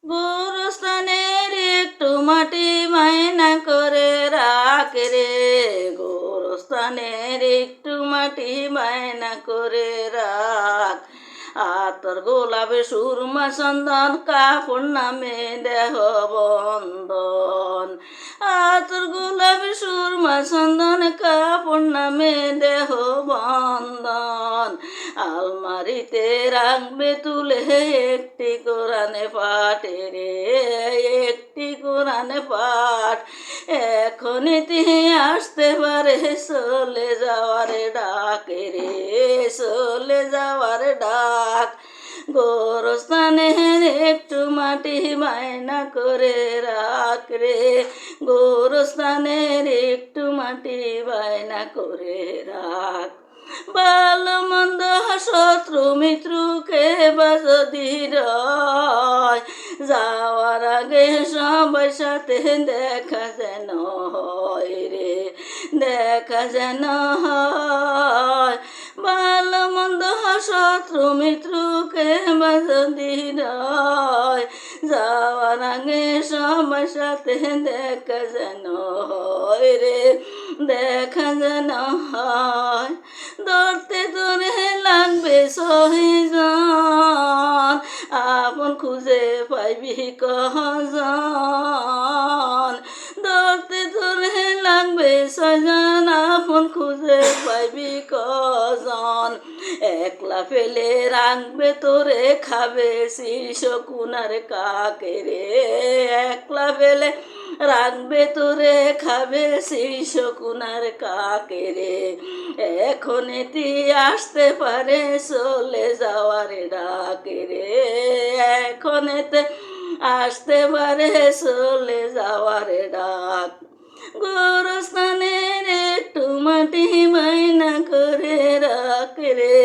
গোরস্থানের একটু মাটি বায়না করে রাখ রে, গোরস্থানের একটু মাটি বায়না করে রাখ। আর তোর গোলাপে সুরমা চন্দন কাপড় নামে দেহ বন্ধন। আর তোর গোলাপে সুরমা চন্দন কাপড় নামে দেহ বন্ধন। আলমারিতে রাখবে তুলে একটি কোরআনে পাঠে রে, একটি কোরআনে পাঠ। এখনই তিনি আসতে পারে চলে যাওয়ার ডাকে রে, চলে যাওয়ার ডাক। গোরস্থানের একটু মাটি বায়না করে রাখ রে, গোরস্থানের একটু মাটি বায়না করে রাখ। ভালো মন্দ শত্রু মিত্রকে বাজদি রয়, যাওয়ার আগে সবার সাথে দেখা যেন হয় রে, দেখা যেন হয়। ভালো মন্দ শত্রু মিত্রকে বাজদি রয়, যাওয়ার আগে সবার সাথে দেখা যেন হয় রে, দেখা যেন হয়। ধরতে ধরে লাগবে সহিজন, আপন খুঁজে পাইবি কজন। ধরতে ধরে লাগবে সজন, আপন খুঁজে পাইবি কজন। একলা ফেলে রাখবে তোরে খাবে শীর্ষ কুনার কাকে রে, একলা ফেলে রাখবে তোরে খাবে শীর্ষ কুনার কাকে রে। এখন এটি আসতে পারে চলে যাওয়ার ডাকে রে, এখন এতে আসতে পারে চলে যাওয়ার ডাক। গোরস্থানের একটু মাটি বায়না করে রাখ রে,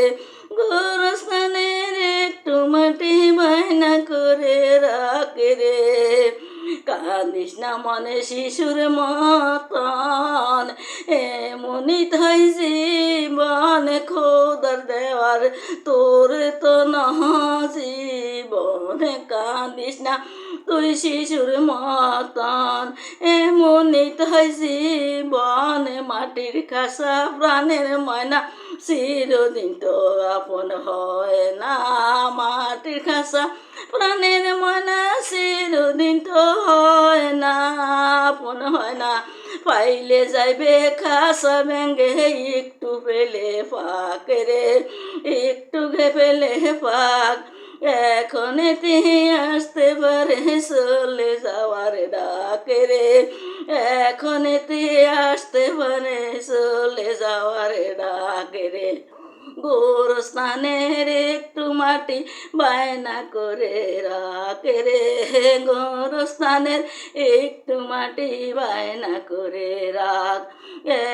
গোরস্থানের একটু মাটি বায়না করে রাখ রে। কাঁদিস না মনে শিশুর মতন, এমনই তাই জীবন খোদার দেওয়ার তোর তো নহ জীবন। কাঁদিস না তুই শিশুর মতন, এমনই তাই জীবন। মাটির খাসা প্রাণের ময়না চিরদিন তো আপন হয় না, মাটির খাসা প্রাণের ময়না চিরদিন তো হয় না, আপন হয় না। পাইলে যাইবে খাসা ভেঙ্গে একটু পেলে ফাঁক রে, একটু পেলে ফাঁক। এখন তিনি আসতে পারে চলে যাওয়ার ডাকে রে, এখন তিনি আসতে পারে চলে যাওয়ার ডাকে রে। গোরস্থানের একটু মাটি বায়না করে রাখ রে, গোরস্থানের একটু মাটি বায়না করে রাখ।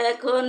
এখন